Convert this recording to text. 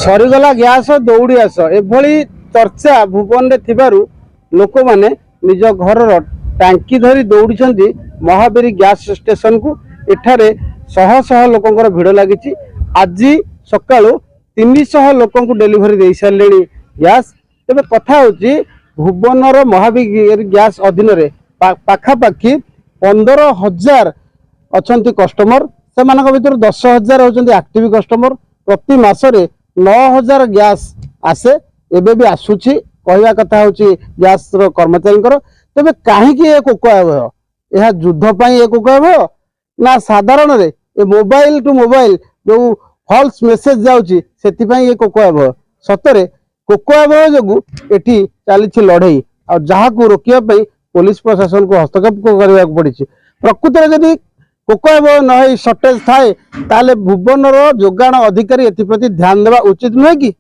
सरीगला gas दौड़ी आस एभली चर्चा भुवन में थिबारु लोक माने निज घर टांकी धरी दौड़ी महावीर गैस स्टेशन को एठारे शह शह लोकंर भिड़ लगी। आज सकाळु 300 लोक डेलीवरी दे सारे गैस। तेज कथा हूँ भुवनर महावीर गैस अधीन पाखापाखि 15,000 अच्छा कस्टमर से भर 10,000 होती एक्टिव कस्टमर। प्रति मासरे 9,000 गैस आसे एबे भी आसुची कहवा कथा हूँ गैस कर्मचारी। तेज कहीं कोकोआ भय यह युद्ध ये कोकोआ भय ना साधारण रे मोबाइल टू मोबाइल जो फॉल्स मेसेज जाऊँगी से ये कोकोआ भय सतरे कोकोआ भय जो ये चली लड़ई आ जहाँ को रोकने पुलिस प्रशासन को हस्तक्षेप करने पड़ी। प्रकृत में जदि कोकोआ भय न सर्टेज थाए ताले भुवनर जोगाण अधिकारी एप्रति ध्यान देवा उचित नुहे कि।